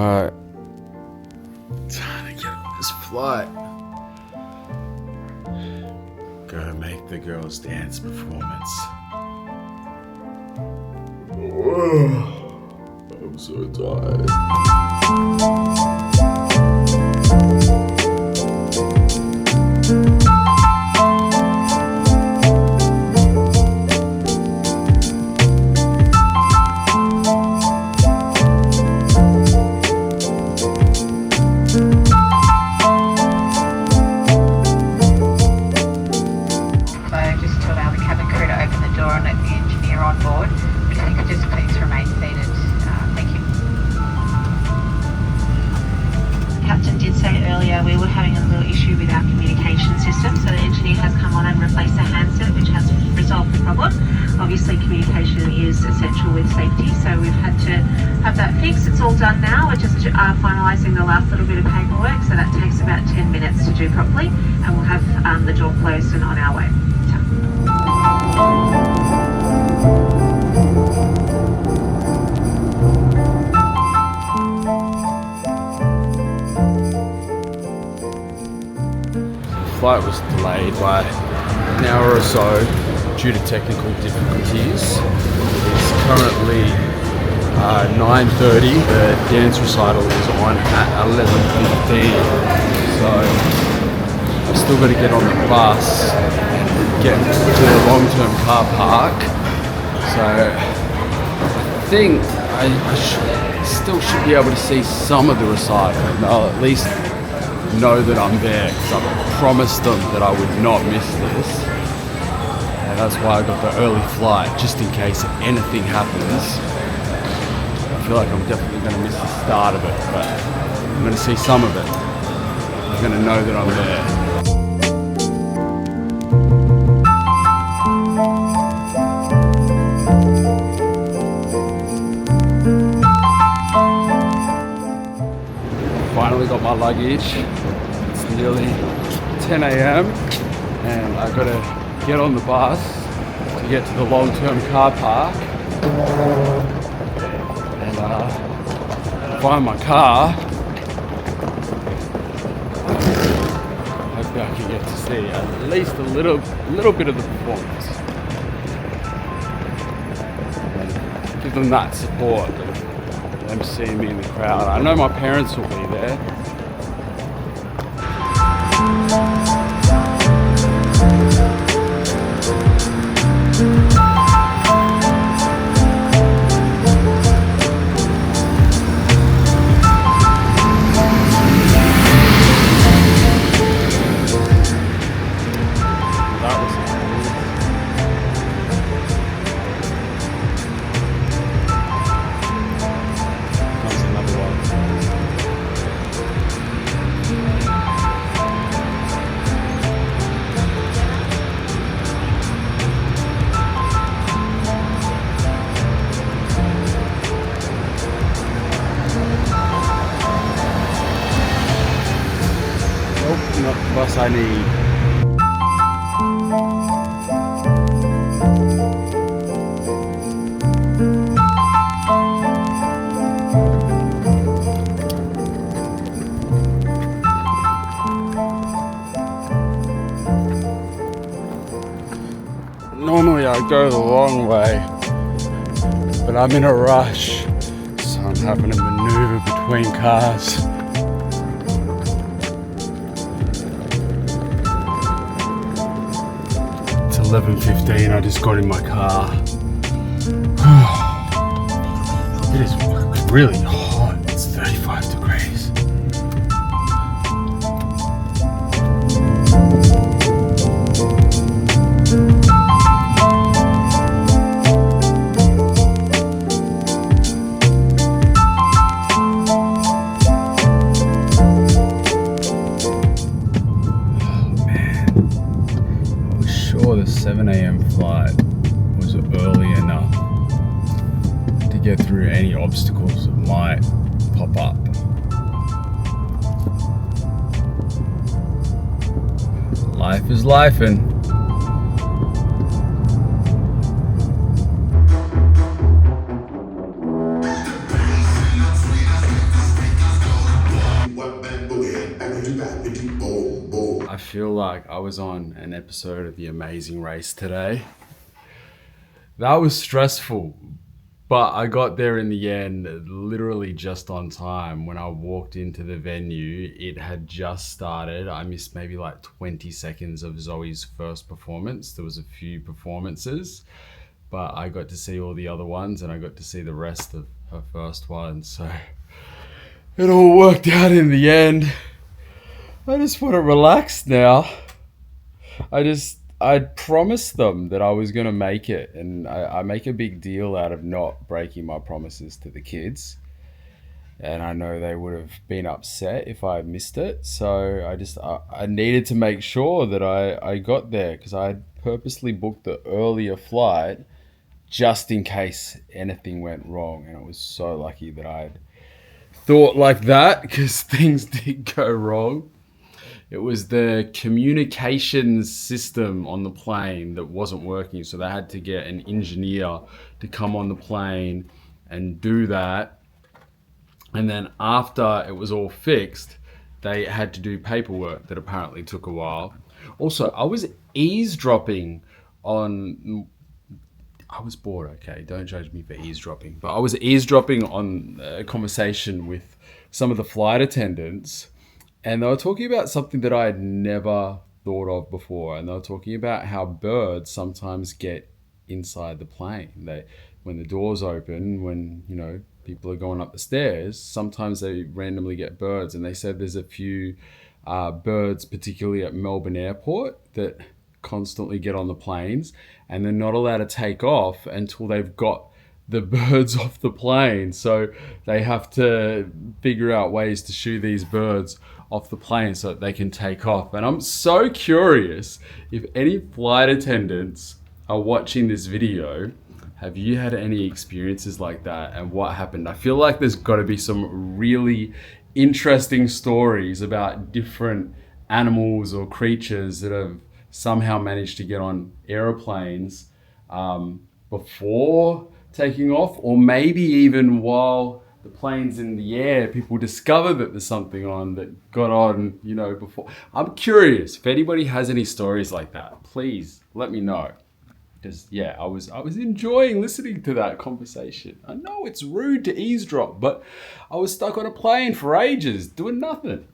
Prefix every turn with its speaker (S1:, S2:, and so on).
S1: Alright. Trying to get on this flight. Go make the girls' dance performance. I'm so tired.
S2: We were having a little issue with our communication system, so the engineer has come on and replaced the handset, which has resolved the problem. Obviously communication is essential with safety, so we've had to have that fixed. It's all done now. We're just finalising the last little bit of paperwork, so that takes about 10 minutes to do properly, and we'll have the door closed and on our way.
S1: The flight was delayed by an hour or so due to technical difficulties. It's currently 9:30. The dance recital is on at 11:15. So I've still got to get on the bus and get to the long-term car park. So I think I still should be able to see some of the recital. And I'll at least know that I'm there, because I promised them that I would not miss this, and that's why I got the early flight, just in case anything happens. I feel like I'm definitely going to miss the start of it, but I'm going to see some of it. I'm going to know that I'm there. Finally got my luggage. It's nearly 10 a.m. and I've got to get on the bus to get to the long-term car park and find my car. Hopefully I can get to see at least a little bit of the performance. And give them that support. Them seeing me in the crowd. I know my parents will be there. Not the bus I need. Normally I go the long way, but I'm in a rush, so I'm having to maneuver between cars. It's 11:15, I just got in my car. It is really hot, it's 35 degrees. The 7 a.m. flight was early enough to get through any obstacles that might pop up. Life is lifing. feel like I was on an episode of The Amazing Race today. That was stressful, but I got there in the end literally just on time. When I walked into the venue, it had just started. I missed maybe like 20 seconds of Zoe's first performance. There was a few performances, but I got to see all the other ones and I got to see the rest of her first one. So it all worked out in the end. I just want to relax now. I promised them that I was going to make it, and I make a big deal out of not breaking my promises to the kids. And I know they would have been upset if I missed it. So I needed to make sure that I got there, because I had purposely booked the earlier flight just in case anything went wrong. And I was so lucky that I'd thought like that, because things did go wrong. It was the communications system on the plane that wasn't working. So they had to get an engineer to come on the plane and do that. And then after it was all fixed, they had to do paperwork that apparently took a while. Also, I was eavesdropping on... I was bored, okay? Don't judge me for eavesdropping. But I was eavesdropping on a conversation with some of the flight attendants. And they were talking about something that I had never thought of before. And they were talking about how birds sometimes get inside the plane. When the doors open, when, people are going up the stairs, sometimes they randomly get birds. And they said there's a few birds, particularly at Melbourne Airport, that constantly get on the planes. And they're not allowed to take off until they've got the birds off the plane. So they have to figure out ways to shoo these birds off the plane so that they can take off. And I'm so curious if any flight attendants are watching this video. Have you had any experiences like that, and what happened? I feel like there's got to be some really interesting stories about different animals or creatures that have somehow managed to get on aeroplanes before taking off, or maybe even while the plane's in the air, people discover that there's something on that got on, before. I'm curious if anybody has any stories like that. Please let me know. Because I was enjoying listening to that conversation. I know it's rude to eavesdrop, but I was stuck on a plane for ages doing nothing.